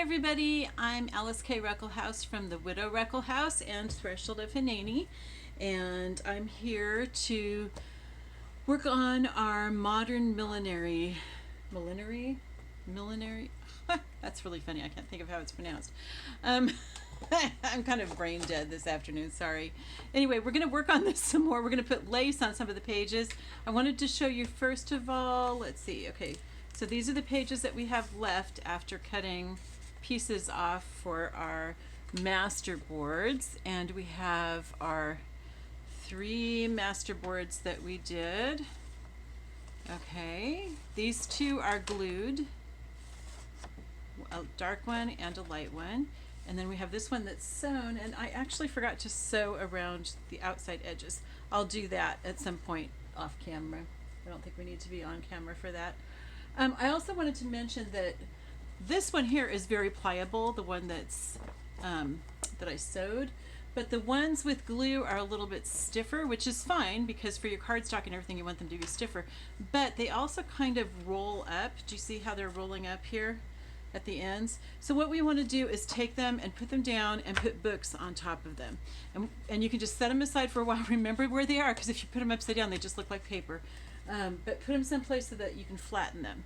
everybody, I'm Alyce-Kay Reckelhaus from the Widow Reckelhaus and Threshold of Hineni, and I'm here to work on our modern millinery, that's really funny, I can't think of how it's pronounced. I'm kind of brain dead this afternoon, sorry. Anyway, we're going to work on this some more. We're going to put lace on some of the pages. I wanted to show you first of all, let's see, okay. So these are the pages that we have left after cutting pieces off for our master boards, and we have our 3 master boards that we did. Okay, these 2 are glued, a dark one and a light one, and then we have this one that's sewn, and I actually forgot to sew around the outside edges. I'll do that at some point off camera. I don't think we need to be on camera for that. I also wanted to mention that this one here is very pliable, the one that's that I sewed, but the ones with glue are a little bit stiffer, which is fine because for your cardstock and everything you want them to be stiffer, but they also kind of roll up. Do you see how they're rolling up here at the ends? So what we want to do is take them and put them down and put books on top of them, and you can just set them aside for a while. Remember where they are, because if you put them upside down they just look like paper. But put them someplace so that you can flatten them.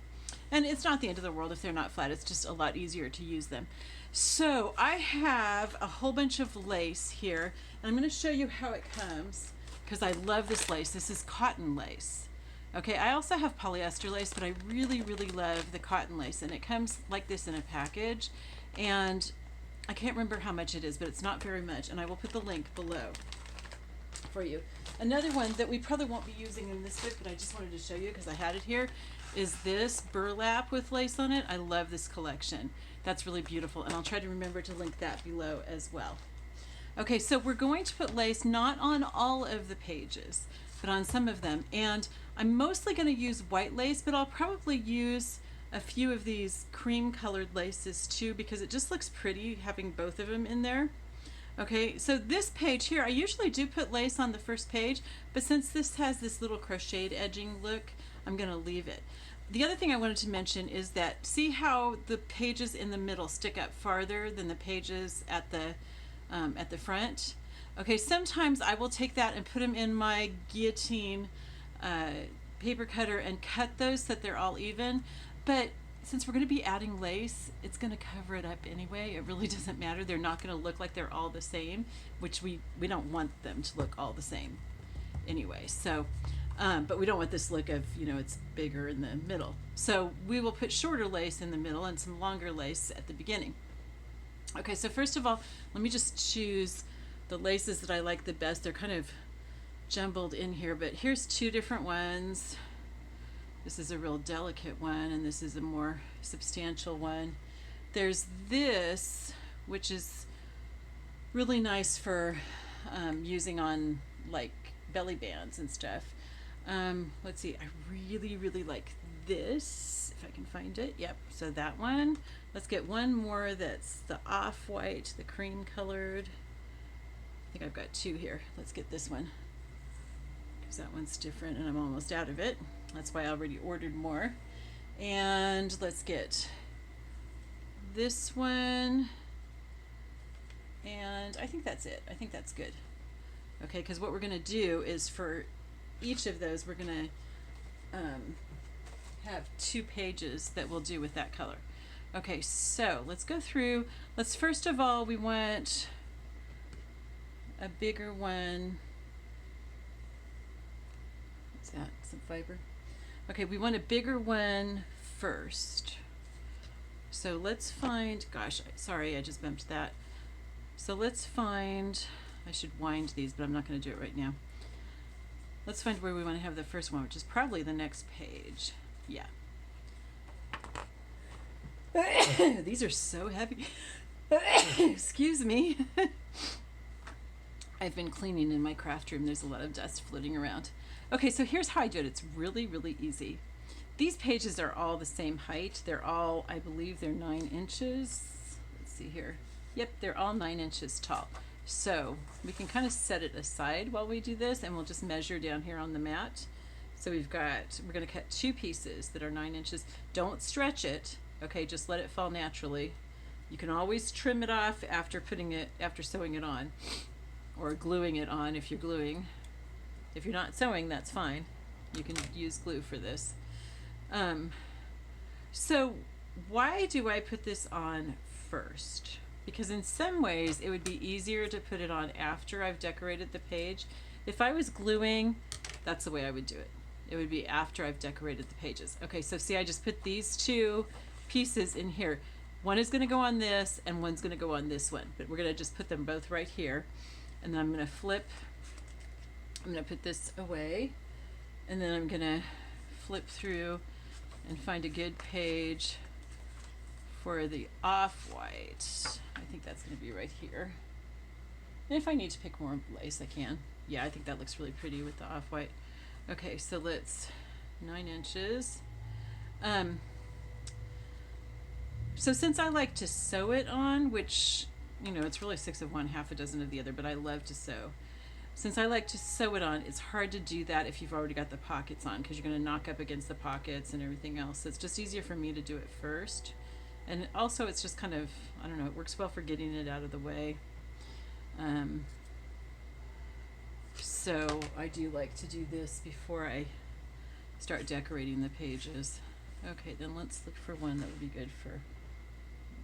And it's not the end of the world if they're not flat, it's just a lot easier to use them. So I have a whole bunch of lace here, and I'm going to show you how it comes, because I love this lace. This is cotton lace. Okay, I also have polyester lace, but I really, really love the cotton lace, and it comes like this in a package, and I can't remember how much it is, but it's not very much, and I will put the link below for you. Another one that we probably won't be using in this book, but I just wanted to show you because I had it here, is this burlap with lace on it. I love this collection. That's really beautiful, and I'll try to remember to link that below as well. Okay, so we're going to put lace not on all of the pages, but on some of them, and I'm mostly going to use white lace, but I'll probably use a few of these cream colored laces too, because it just looks pretty having both of them in there. Okay, so this page here, I usually do put lace on the first page, but since this has this little crocheted edging look, I'm going to leave it. The other thing I wanted to mention is that, see how the pages in the middle stick up farther than the pages at the front? Okay, sometimes I will take that and put them in my guillotine paper cutter and cut those so that they're all even, but since we're going to be adding lace, it's going to cover it up anyway. It really doesn't matter. They're not going to look like they're all the same, which we don't want them to look all the same anyway. So, but we don't want this look of, you know, it's bigger in the middle. So we will put shorter lace in the middle and some longer lace at the beginning. Okay, so first of all, let me just choose the laces that I like the best. They're kind of jumbled in here, but here's 2 different ones. This is a real delicate one, and this is a more substantial one. There's this, which is really nice for using on like belly bands and stuff. Let's see, I really, really like this, if I can find it. Yep, so that one. Let's get one more that's the off-white, the cream colored. I think I've got 2 here. Let's get this one, because that one's different and I'm almost out of it. That's why I already ordered more. And let's get this one, and I think that's it. I think that's good. Okay, because what we're going to do is for each of those we're going to have 2 pages that we'll do with that color. Okay, so let's go through. Let's first of all, we want a bigger one. What's that? Some fiber? Okay, we want a bigger one first. So let's find, gosh, sorry, I just bumped that. So let's find, I should wind these, but I'm not going to do it right now. Let's find where we want to have the first one, which is probably the next page. Yeah. These are so heavy. Excuse me. I've been cleaning in my craft room. There's a lot of dust floating around. Okay, so here's how I do it. It's really, really easy. These pages are all the same height. They're all, I believe they're 9 inches. Let's see here. Yep, they're all 9 inches tall. So we can kind of set it aside while we do this, and we'll just measure down here on the mat. So we're going to cut 2 pieces that are 9 inches. Don't stretch it, okay, just let it fall naturally. You can always trim it off after sewing it on, or gluing it on if you're gluing. If you're not sewing, that's fine. You can use glue for this. So why do I put this on first? Because in some ways it would be easier to put it on after I've decorated the page. If I was gluing, that's the way I would do it. It would be after I've decorated the pages. Okay, so see, I just put these two pieces in here. One is going to go on this and one's going to go on this one, but we're going to just put them both right here. And then I'm going to flip. I'm going to put this away, and then I'm going to flip through and find a good page for the off-white. I think that's going to be right here. And if I need to pick more lace, I can. Yeah, I think that looks really pretty with the off-white. Okay, so let's 9 inches. So since I like to sew it on, which, you know, it's really 6 of one, half a dozen of the other, but I love to sew. Since I like to sew it on, it's hard to do that if you've already got the pockets on, because you're going to knock up against the pockets and everything else. So it's just easier for me to do it first. And also it's just kind of, I don't know, it works well for getting it out of the way. So I do like to do this before I start decorating the pages. Okay, then let's look for one that would be good for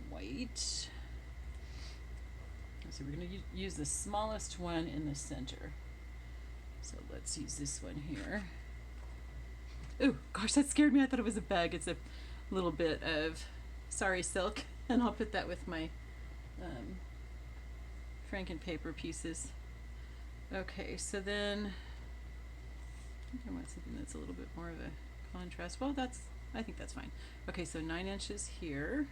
white. So we're going to use the smallest one in the center. So let's use this one here. Oh gosh, that scared me. I thought it was a bag. It's a little bit of Sari silk, and I'll put that with my Franken paper pieces. Okay, so then I think I want something that's a little bit more of a contrast. Well, I think that's fine. Okay, so 9 inches here.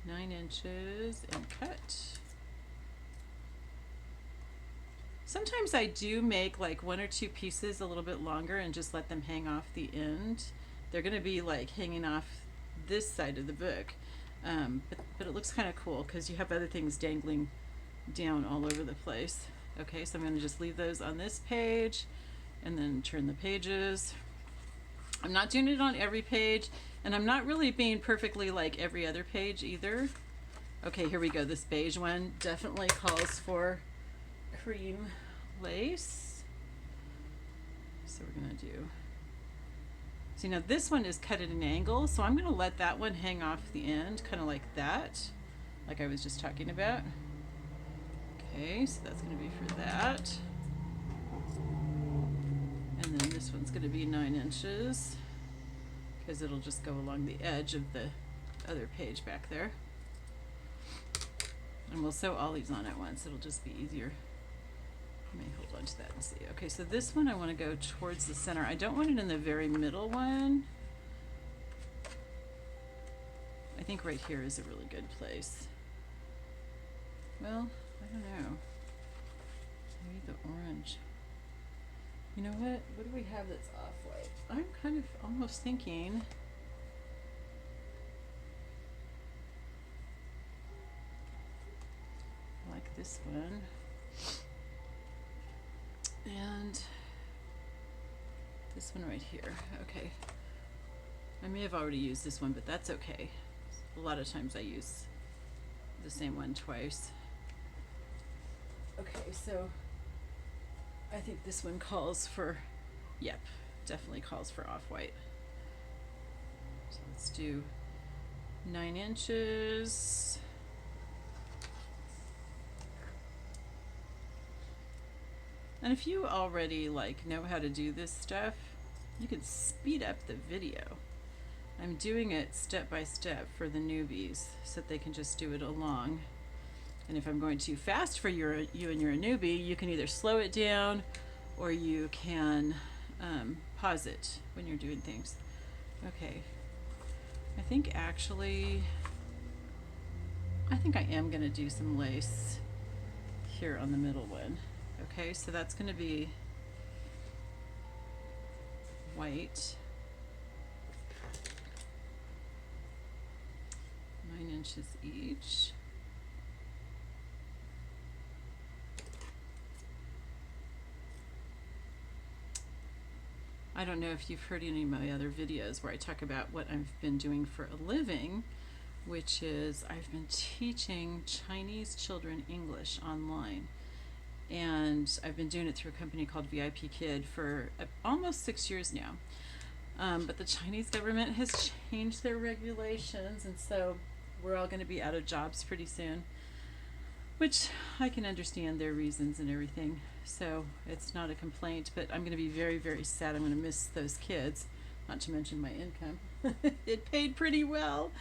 9 inches and cut. Sometimes I do make like 1 or 2 pieces a little bit longer and just let them hang off the end. They're going to be like hanging off this side of the book, but it looks kind of cool because you have other things dangling down all over the place. Okay, so I'm going to just leave those on this page and then turn the pages. I'm not doing it on every page, and I'm not really being perfectly like every other page either. Okay, here we go. This beige one definitely calls for cream lace. So we're going to do, see, now this one is cut at an angle, so I'm going to let that one hang off the end, kind of like that, like I was just talking about. Okay, so that's going to be for that. And then this one's going to be 9 inches because it'll just go along the edge of the other page back there. And we'll sew all these on at once. It'll just be easier. Let me hold on to that and see. Okay, so this one I want to go towards the center. I don't want it in the very middle one. I think right here is a really good place. Well, I don't know. Maybe the orange. You know what? What do we have that's off-white? I'm kind of almost thinking I like this one. And this one right here. Okay. I may have already used this one, but that's okay. A lot of times I use the same one twice. Okay, so I think this one calls for, yep, definitely calls for off-white. So let's do 9 inches. And if you already like know how to do this stuff, you can speed up the video. I'm doing it step by step for the newbies so that they can just do it along. And if I'm going too fast for you and you're a newbie, you can either slow it down or you can pause it when you're doing things. Okay, I think actually, I am going to do some lace here on the middle one. Okay, so that's going to be white. 9 inches each. I don't know if you've heard any of my other videos where I talk about what I've been doing for a living. which is I've been teaching Chinese children English online. And I've been doing it through a company called VIP Kid for almost 6 years now. But the Chinese government has changed their regulations, and so we're all going to be out of jobs pretty soon, which I can understand their reasons and everything. So it's not a complaint, but I'm going to be very, very sad. I'm going to miss those kids, not to mention my income. It paid pretty well.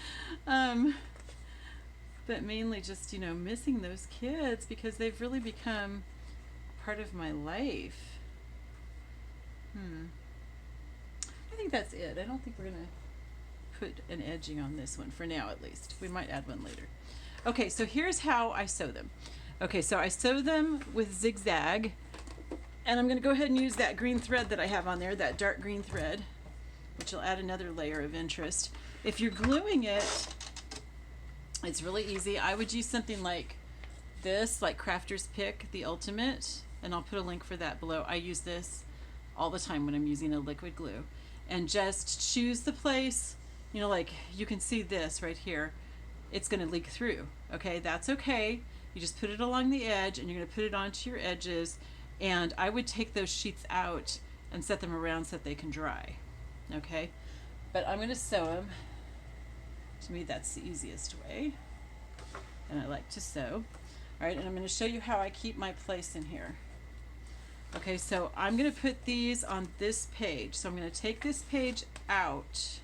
But mainly just, missing those kids because they've really become part of my life. I think that's it. I don't think we're going to put an edging on this one for now, at least. We might add one later. Okay, so here's how I sew them. Okay, so I sew them with zigzag, and I'm going to go ahead and use that green thread that I have on there, that dark green thread, which will add another layer of interest. If you're gluing it, it's really easy. I would use something like this, like Crafter's Pick, the Ultimate, and I'll put a link for that below. I use this all the time when I'm using a liquid glue. And just choose the place, like you can see this right here. It's going to leak through. Okay, that's okay. You just put it along the edge and you're going to put it onto your edges. And I would take those sheets out and set them around so that they can dry. Okay, but I'm going to sew them. To me, that's the easiest way. And I like to sew. All right, and I'm going to show you how I keep my place in here. Okay, so I'm going to put these on this page. So I'm going to take this page out.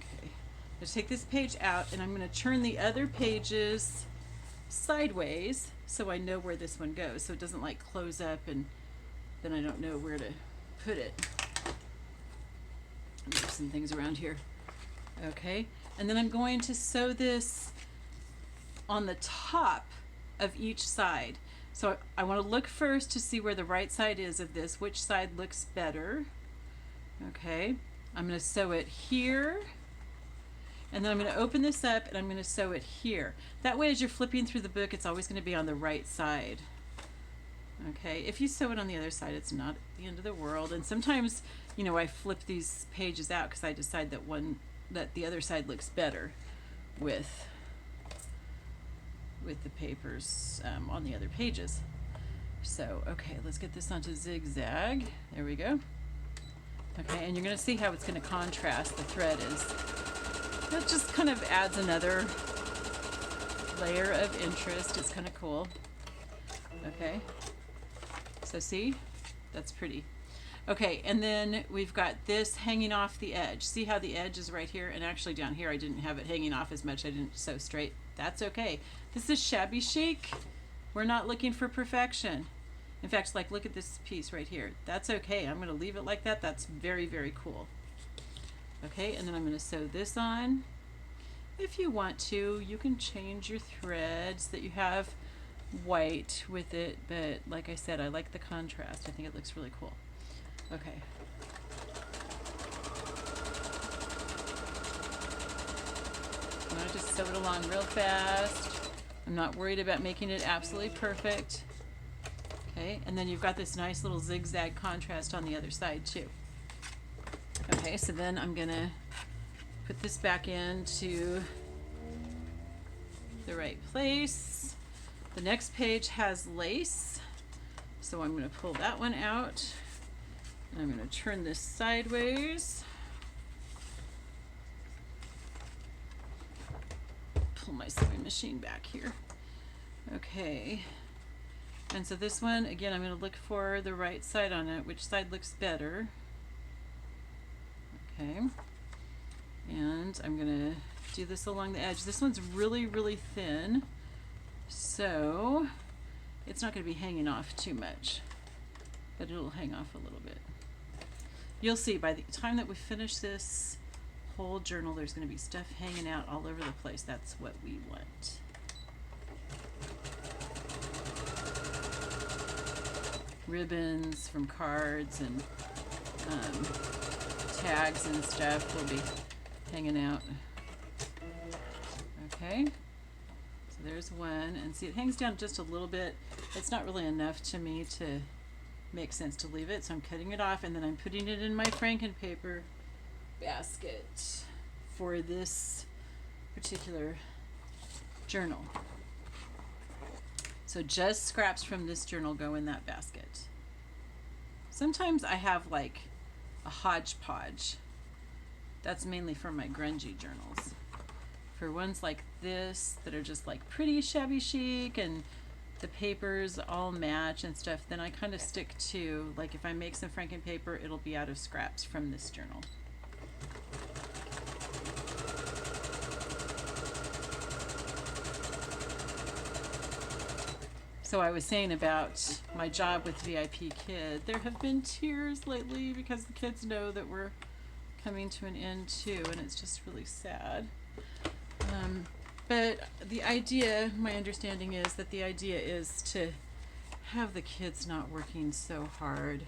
Okay, I'm going to take this page out and I'm going to turn the other pages sideways so I know where this one goes. So it doesn't like close up and then I don't know where to put it. Move some things around here. Okay, and then I'm going to sew this on the top of each side. So I want to look first to see where the right side is of this, which side looks better. Okay, I'm going to sew it here, and then I'm going to open this up and I'm going to sew it here. That way as you're flipping through the book, it's always going to be on the right side. Okay, if you sew it on the other side, it's not the end of the world. And sometimes, I flip these pages out because I decide that the other side looks better with the papers on the other pages. So, okay, let's get this onto zigzag. There we go. Okay, and you're going to see how it's going to contrast. The thread that just kind of adds another layer of interest. It's kind of cool. Okay, so see, that's pretty. Okay, and then we've got this hanging off the edge. See how the edge is right here? And actually down here I didn't have it hanging off as much. I didn't sew straight. That's okay. This is shabby chic. We're not looking for perfection. In fact, look at this piece right here. That's okay. I'm going to leave it like that. That's very, very cool. Okay, and then I'm going to sew this on. If you want to, you can change your threads that you have white with it, but like I said, I like the contrast. I think it looks really cool. Okay. I'm going to just sew it along real fast. I'm not worried about making it absolutely perfect. Okay, and then you've got this nice little zigzag contrast on the other side too. Okay, so then I'm going to put this back into the right place. The next page has lace, so I'm going to pull that one out. And I'm going to turn this sideways. Pull my sewing machine back here. Okay. And so this one, again, I'm going to look for the right side on it. Which side looks better? Okay. And I'm going to do this along the edge. This one's really, really thin, so it's not going to be hanging off too much, but it'll hang off a little bit. You'll see by the time that we finish this whole journal, there's going to be stuff hanging out all over the place. That's what we want. Ribbons from cards and tags and stuff will be hanging out. Okay, so there's one, and see, it hangs down just a little bit. It's not really enough to me to make sense to leave it, so I'm cutting it off, and then I'm putting it in my Franken paper basket for this particular journal. So just scraps from this journal go in that basket. Sometimes I have like a hodgepodge. That's mainly for my grungy journals. For ones like this that are just like pretty shabby chic and the papers all match and stuff, then I kind of stick to, like, if I make some franken paper, it'll be out of scraps from this journal. So I was saying about my job with VIP Kid, there have been tears lately because the kids know that we're coming to an end too, and it's just really sad. But the idea, my understanding is that the idea is to have the kids not working so hard.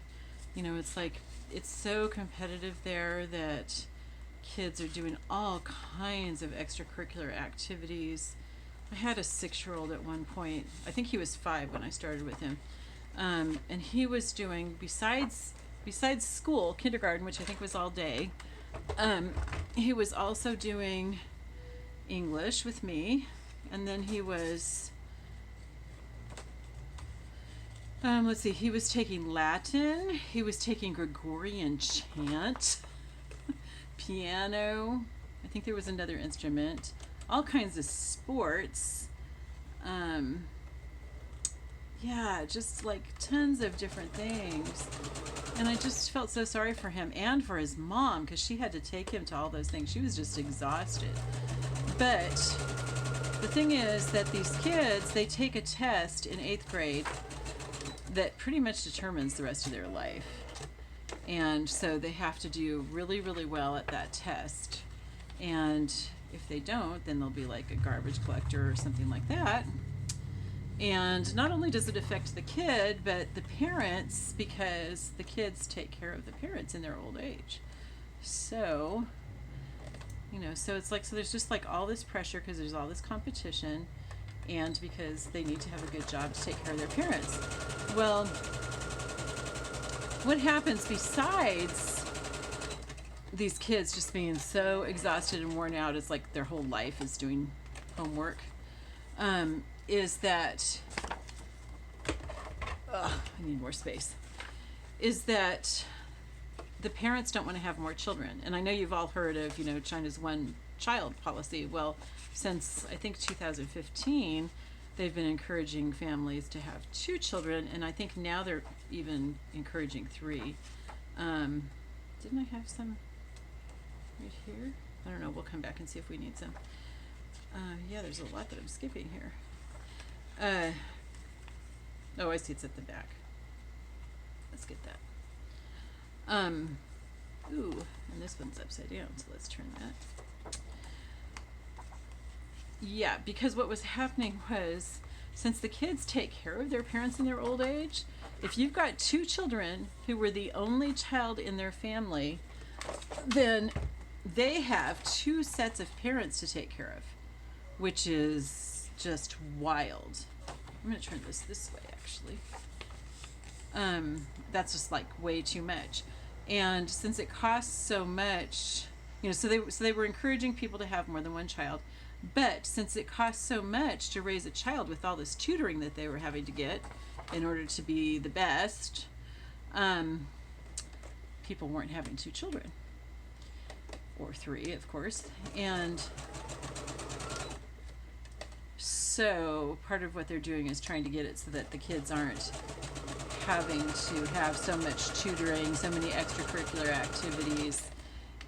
You know, it's like, it's so competitive there that kids are doing all kinds of extracurricular activities. I had a 6-year-old at one point. I think he was 5 when I started with him. And he was doing, besides school, kindergarten, which I think was all day, he was also doing English with me, and then he was let's see, he was taking Latin, he was taking Gregorian chant, piano, I think there was another instrument, all kinds of sports, yeah, just like tons of different things. And I just felt so sorry for him and for his mom, because she had to take him to all those things. She was just exhausted. But the thing is that these kids, they take a test in 8th grade that pretty much determines the rest of their life. And so they have to do really, really well at that test. And if they don't, then they'll be like a garbage collector or something like that. And not only does it affect the kid, but the parents, because the kids take care of the parents in their old age. So, you know, so it's like, so there's just like all this pressure because there's all this competition, and because they need to have a good job to take care of their parents. Well, what happens besides these kids just being so exhausted and worn out, it's like their whole life is doing homework, is that, I need more space, is that the parents don't want to have more children. And I know you've all heard of, you know, China's one-child policy. Well, since I think 2015, they've been encouraging families to have 2 children, and I think now they're even encouraging 3. Didn't I have some right here? I don't know, we'll come back and see if we need some. Yeah, there's a lot that I'm skipping here. Oh, I see, it's at the back. Let's get that. Ooh, and this one's upside down, so let's turn that. Yeah, because what was happening was, since the kids take care of their parents in their old age, if you've got 2 children who were the only child in their family, then they have 2 sets of parents to take care of, which is just wild. I'm going to turn this way, actually. That's just like way too much. And since it costs so much, you know, so they were encouraging people to have more than 1 child. But since it costs so much to raise a child with all this tutoring that they were having to get in order to be the best, people weren't having 2 children. Or 3, of course. And so part of what they're doing is trying to get it so that the kids aren't having to have so much tutoring, so many extracurricular activities,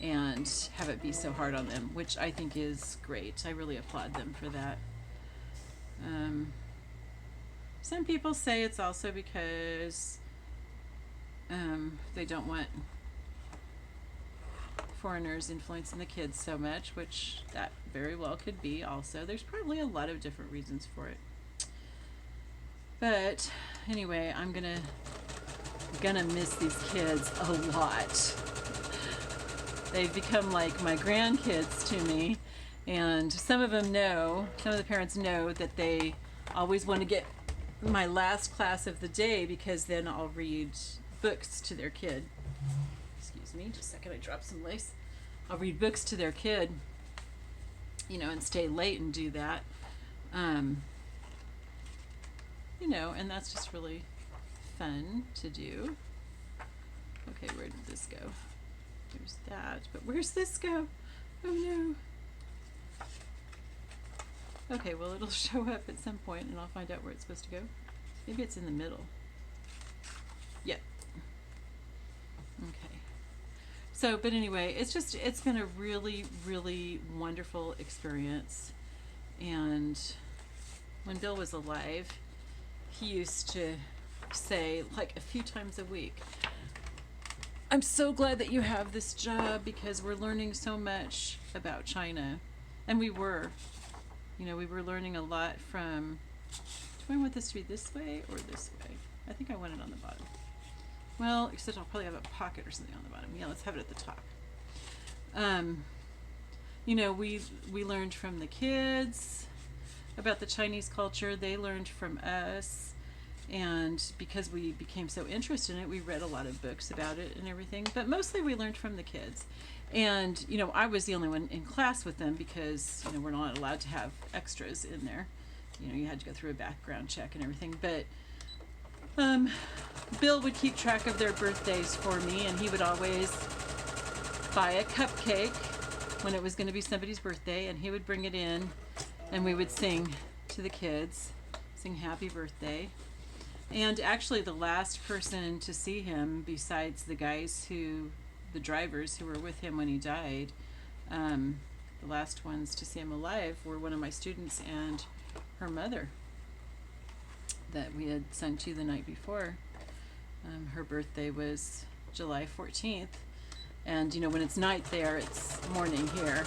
and have it be so hard on them, which I think is great. I really applaud them for that. Some people say it's also because they don't want foreigners influencing the kids so much, which that very well could be also. There's probably a lot of different reasons for it. But anyway, I'm gonna miss these kids a lot. They've become like my grandkids to me, and some of the parents know that they always want to get my last class of the day, because then I'll read books to their kid. Excuse me, just a second, I dropped some lace. I'll read books to their kid, you know, and stay late and do that. You know, and that's just really fun to do. Okay, where did this go? There's that, but where's this go? Oh no. Okay, well, it'll show up at some point and I'll find out where it's supposed to go. Maybe it's in the middle. Yep. Okay. So, but anyway, it's been a really, really wonderful experience. And when Bill was alive, he used to say, like, a few times a week, I'm so glad that you have this job because we're learning so much about China. And we were. You know, we were learning a lot from, do I want this to be this way or this way? I think I want it on the bottom. Well, except I'll probably have a pocket or something on the bottom. Yeah, let's have it at the top. You know, we learned from the kids about the Chinese culture. They learned from us. And because we became so interested in it, we read a lot of books about it and everything. But mostly we learned from the kids. And, you know, I was the only one in class with them because, you know, we're not allowed to have extras in there. You know, you had to go through a background check and everything. But Bill would keep track of their birthdays for me, and he would always buy a cupcake when it was going to be somebody's birthday, and he would bring it in, and we would sing to the kids, sing happy birthday. And actually the last person to see him, besides the drivers who were with him when he died, the last ones to see him alive were one of my students and her mother that we had sung to the night before. Her birthday was July 14th. And, you know, when it's night there, it's morning here.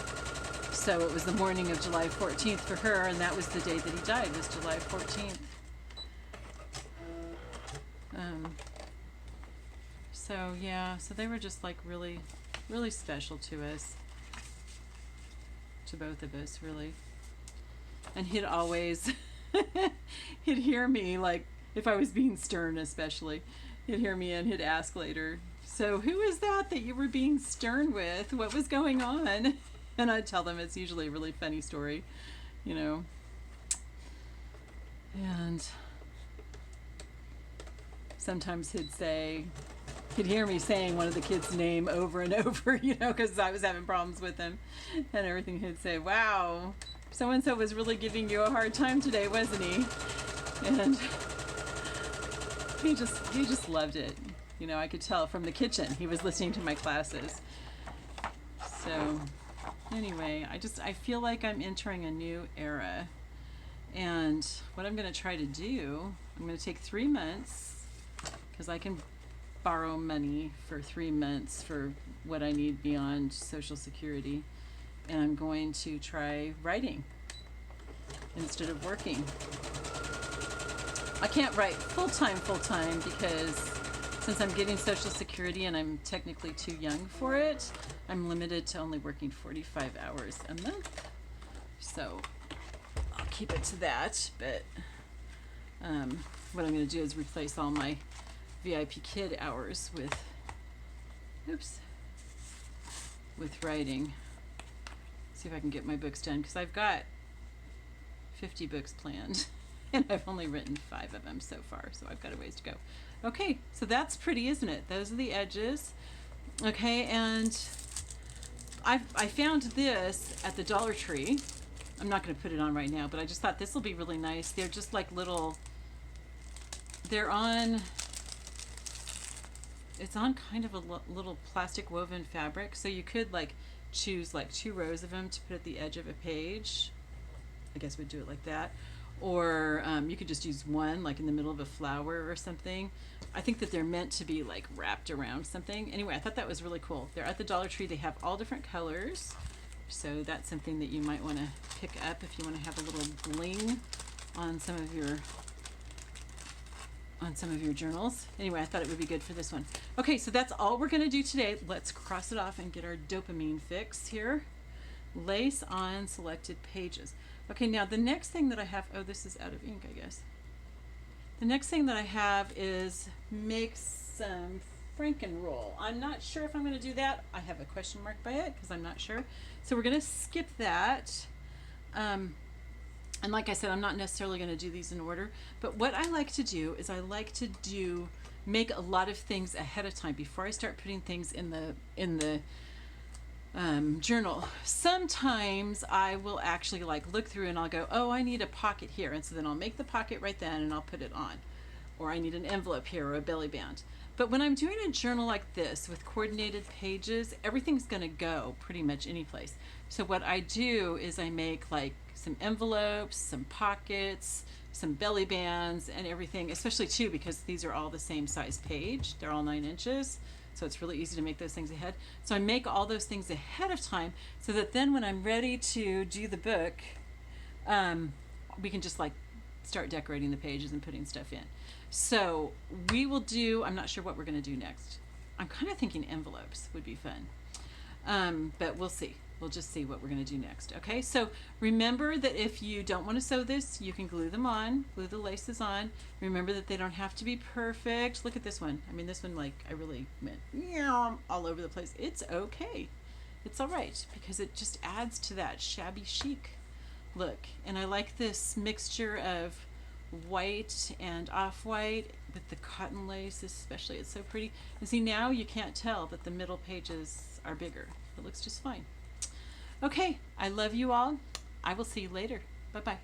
So it was the morning of July 14th for her, and that was the day that he died, was July 14th. So yeah, so they were just like really, really special to us, to both of us, really. And he'd always, he'd hear me, like, if I was being stern especially, he'd hear me and he'd ask later, so who is that you were being stern with? What was going on? And I'd tell them it's usually a really funny story, you know. And sometimes he'd hear me saying one of the kids' name over and over, you know, because I was having problems with him and everything. He'd say, wow, so-and-so was really giving you a hard time today, wasn't he? And he just loved it. You know, I could tell from the kitchen he was listening to my classes. So anyway, I feel like I'm entering a new era. And what I'm going to try to do, I'm going to take 3 months, because I can borrow money for 3 months for what I need beyond Social Security. And I'm going to try writing instead of working. I can't write full-time because since I'm getting Social Security and I'm technically too young for it, I'm limited to only working 45 hours a month. So I'll keep it to that, but what I'm going to do is replace all my VIP kid hours with writing. See if I can get my books done, because I've got 50 books planned and I've only written 5 of them so far, so I've got a ways to go. Okay, so that's pretty, isn't it? Those are the edges. Okay, and I found this at the Dollar Tree. I'm not going to put it on right now, but I just thought this will be really nice. They're just like little, it's on kind of a little plastic woven fabric, so you could like choose like 2 rows of them to put at the edge of a page. I guess we'd do it like that. Or you could just use one like in the middle of a flower or something. I think that they're meant to be like wrapped around something. Anyway, I thought that was really cool. They're at the Dollar Tree. They have all different colors. So that's something that you might want to pick up if you want to have a little bling on some of your journals. Anyway, I thought it would be good for this one. Okay, so that's all we're going to do today. Let's cross it off and get our dopamine fix here. Lace on selected pages. Okay, now the next thing that I have, oh, this is out of ink, I guess. The next thing that I have is make some Frankenroll. I'm not sure if I'm going to do that. I have a question mark by it because I'm not sure. So we're going to skip that. And like I said, I'm not necessarily going to do these in order, but what I like to do is I like to make a lot of things ahead of time before I start putting things in the journal. Sometimes I will actually like look through and I'll go, oh, I need a pocket here, and so then I'll make the pocket right then and I'll put it on, or I need an envelope here or a belly band. But when I'm doing a journal like this with coordinated pages, everything's going to go pretty much any place. So what I do is I make like some envelopes, some pockets, some belly bands, and everything, especially too because these are all the same size page. They're all 9 inches. So it's really easy to make those things ahead. So I make all those things ahead of time so that then when I'm ready to do the book, we can just like start decorating the pages and putting stuff in. So we will do, I'm not sure what we're going to do next. I'm kind of thinking envelopes would be fun. But we'll see. We'll just see what we're going to do next. Okay, so remember that if you don't want to sew this, you can glue them on, glue the laces on. Remember that they don't have to be perfect. Look at this one. I mean, this one, like, I really went all over the place. It's okay. It's all right because it just adds to that shabby chic look. And I like this mixture of white and off-white with the cotton lace especially. It's so pretty. And see, now you can't tell that the middle pages are bigger. It looks just fine. Okay, I love you all. I will see you later. Bye-bye.